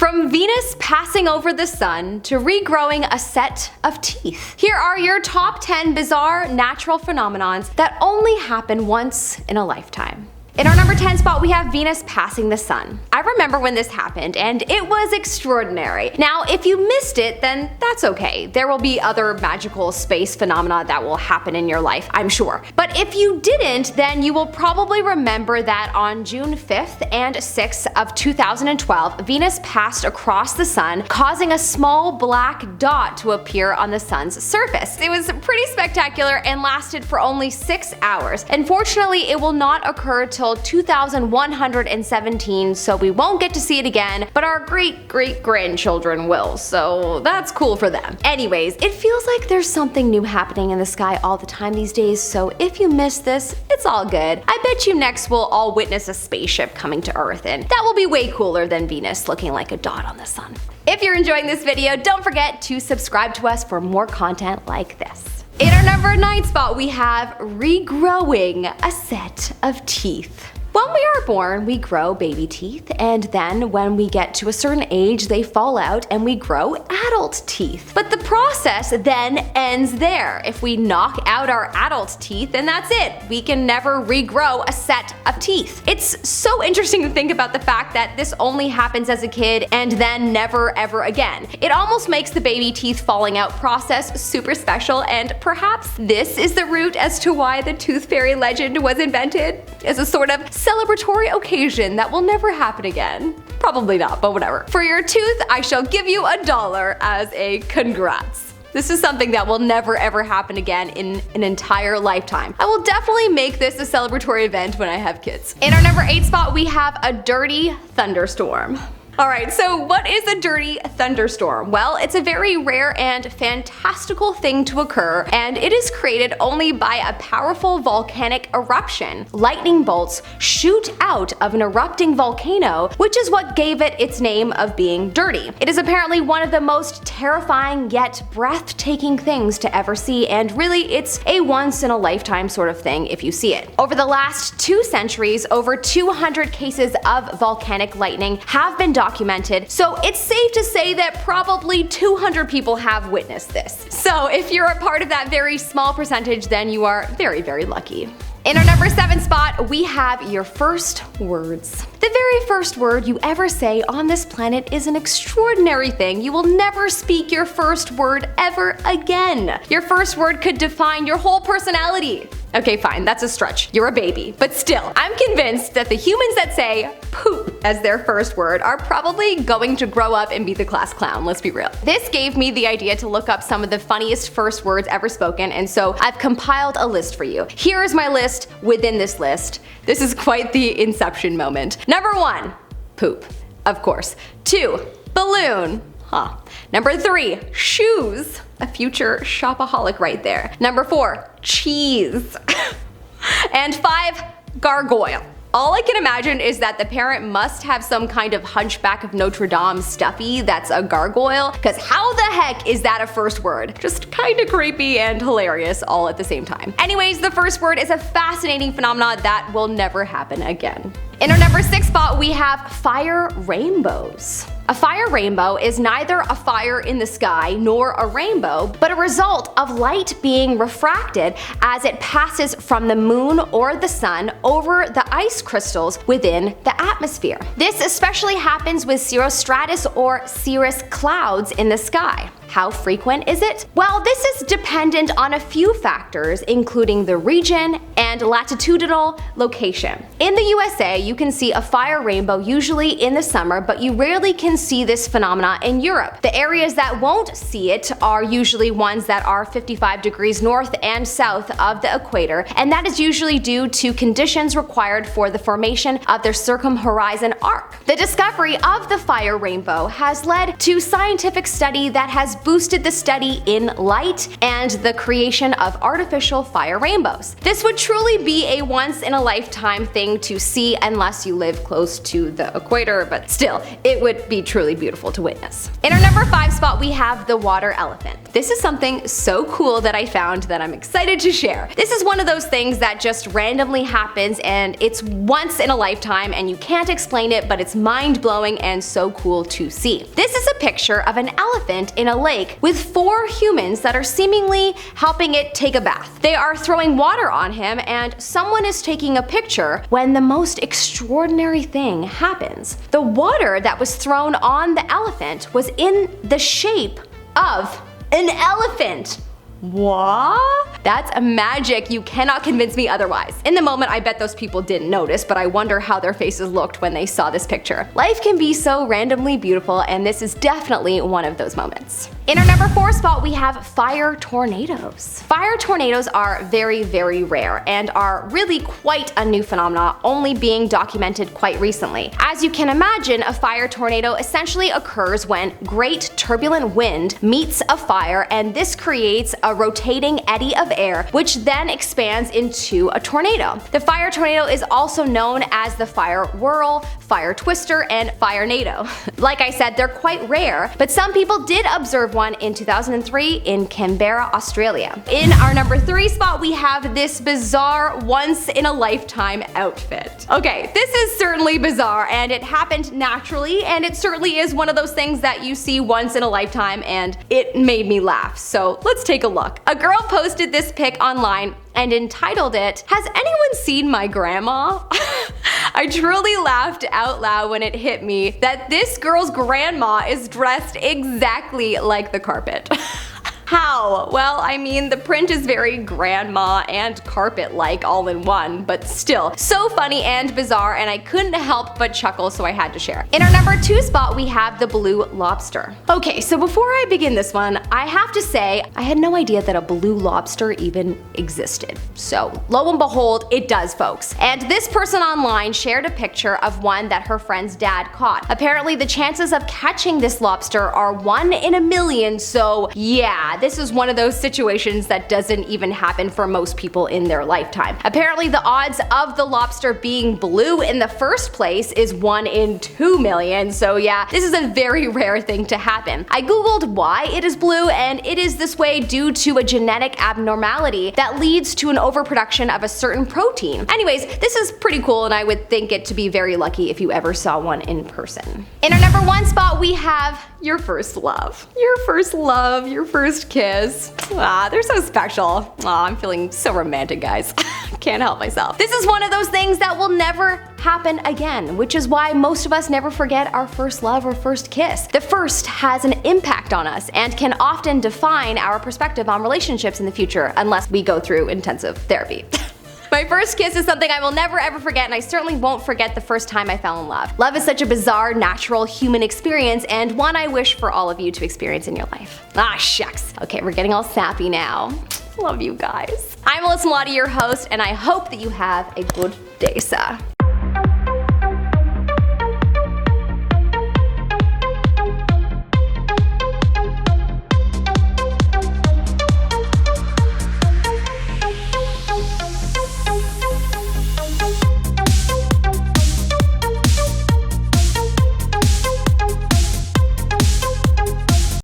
From Venus passing over the sun to regrowing a set of teeth. Here are your top 10 bizarre natural phenomenons that only happen once in a lifetime. In our number 10 spot, we have Venus passing the sun. I remember when this happened, and it was extraordinary. Now, if you missed it, then that's okay. There will be other magical space phenomena that will happen in your life, I'm sure. But if you didn't, then you will probably remember that on June 5th and 6th of 2012, Venus passed across the sun, causing a small black dot to appear on the sun's surface. It was pretty spectacular and lasted for only 6 hours. Unfortunately, it will not occur till 2117, so we won't get to see it again, but our great-great-grandchildren will, so that's cool for them. Anyways, it feels like there's something new happening in the sky all the time these days, so if you missed this, it's all good. I bet you next we'll all witness a spaceship coming to Earth, and that will be way cooler than Venus looking like a dot on the sun. If you're enjoying this video, don't forget to subscribe to us for more content like this. In our number 9 spot, we have regrowing a set of teeth. When we are born, we grow baby teeth, and then when we get to a certain age, they fall out and we grow adult teeth. But the process then ends there. If we knock out our adult teeth, then that's it. We can never regrow a set of teeth. It's so interesting to think about the fact that this only happens as a kid and then never ever again. It almost makes the baby teeth falling out process super special, and perhaps this is the root as to why the tooth fairy legend was invented, as a sort of celebratory occasion that will never happen again. Probably not, but whatever. For your tooth, I shall give you $1 as a congrats. This is something that will never ever happen again in an entire lifetime. I will definitely make this a celebratory event when I have kids. In our number 8 spot, we have a dirty thunderstorm. Alright, so what is a dirty thunderstorm? Well, it's a very rare and fantastical thing to occur, and it is created only by a powerful volcanic eruption. Lightning bolts shoot out of an erupting volcano, which is what gave it its name of being dirty. It is apparently one of the most terrifying yet breathtaking things to ever see, and really it's a once-in-a-lifetime sort of thing if you see it. Over the last 2 centuries, over 200 cases of volcanic lightning have been documented, so it's safe to say that probably 200 people have witnessed this. So if you're a part of that very small percentage, then you are very, very lucky. In our number 7 spot, we have your first words. The very first word you ever say on this planet is an extraordinary thing. You will never speak your first word ever again. Your first word could define your whole personality. Okay, fine, that's a stretch. You're a baby. But still, I'm convinced that the humans that say poop as their first word are probably going to grow up and be the class clown, let's be real. This gave me the idea to look up some of the funniest first words ever spoken, and so I've compiled a list for you. Here is my list within this list. This is quite the inception moment. Number 1, poop. Of course. 2, balloon. Huh. Number 3, shoes. A future shopaholic right there. Number 4, cheese. And 5, gargoyle. All I can imagine is that the parent must have some kind of Hunchback of Notre Dame stuffy that's a gargoyle, because how the heck is that a first word? Just kinda creepy and hilarious all at the same time. Anyways, the first word is a fascinating phenomenon that will never happen again. In our number 6 spot, we have fire rainbows. A fire rainbow is neither a fire in the sky nor a rainbow, but a result of light being refracted as it passes from the moon or the sun over the ice crystals within the atmosphere. This especially happens with cirrostratus or cirrus clouds in the sky. How frequent is it? Well, this is dependent on a few factors, including the region and latitudinal location. In the USA, you can see a fire rainbow usually in the summer, but you rarely can see this phenomena in Europe. The areas that won't see it are usually ones that are 55 degrees north and south of the equator, and that is usually due to conditions required for the formation of their circumhorizon arc. The discovery of the fire rainbow has led to scientific study that has boosted the study in light and the creation of artificial fire rainbows. This would truly be a once-in-a-lifetime thing to see unless you live close to the equator, but still, it would be truly beautiful to witness. In our number 5 spot, we have the water elephant. This is something so cool that I found that I'm excited to share. This is one of those things that just randomly happens, and it's once in a lifetime and you can't explain it, but it's mind-blowing and so cool to see. This is a picture of an elephant in a lake with 4 humans that are seemingly helping it take a bath. They are throwing water on him and someone is taking a picture when the most extraordinary thing happens. The water that was thrown on the elephant was in the shape of an elephant. What? That's a magic. You cannot convince me otherwise. In the moment, I bet those people didn't notice, but I wonder how their faces looked when they saw this picture. Life can be so randomly beautiful, and this is definitely one of those moments. In our number 4 spot, we have fire tornadoes. Fire tornadoes are very, very rare and are really quite a new phenomenon, only being documented quite recently. As you can imagine, a fire tornado essentially occurs when great turbulent wind meets a fire, and this creates a rotating eddy of air, which then expands into a tornado. The fire tornado is also known as the fire whirl, fire twister, and firenado. Like I said, they're quite rare, but some people did observe one in 2003 in Canberra, Australia. In our number 3 spot, we have this bizarre once-in-a-lifetime outfit. Okay, this is certainly bizarre, and it happened naturally, and it certainly is one of those things that you see once in a lifetime, and it made me laugh. So let's take a look. A girl posted this pic online and entitled it, "Has anyone seen my grandma?" I truly laughed out loud when it hit me that this girl's grandma is dressed exactly like the carpet. How? Well, I mean, the print is very grandma and carpet-like all in one, but still, so funny and bizarre, and I couldn't help but chuckle, so I had to share. In our number 2 spot, we have the blue lobster. Okay, so before I begin this one, I have to say, I had no idea that a blue lobster even existed. So, lo and behold, it does, folks. And this person online shared a picture of one that her friend's dad caught. Apparently, the chances of catching this lobster are 1 in a million, so yeah, this is one of those situations that doesn't even happen for most people in their lifetime. Apparently, the odds of the lobster being blue in the first place is 1 in 2 million, so yeah, this is a very rare thing to happen. I googled why it is blue, and it is this way due to a genetic abnormality that leads to an overproduction of a certain protein. Anyways, this is pretty cool, and I would think it to be very lucky if you ever saw one in person. In our number 1 spot, we have your first love. Your first love, your first kiss. Ah, they're so special. Ah, I'm feeling so romantic, guys. Can't help myself. This is one of those things that will never happen again, which is why most of us never forget our first love or first kiss. The first has an impact on us and can often define our perspective on relationships in the future, unless we go through intensive therapy. My first kiss is something I will never ever forget, and I certainly won't forget the first time I fell in love. Love is such a bizarre, natural human experience, and one I wish for all of you to experience in your life. Ah, shucks. Okay, we're getting all sappy now. Love you guys. I'm Melissa Malati, your host, and I hope that you have a good day, sir.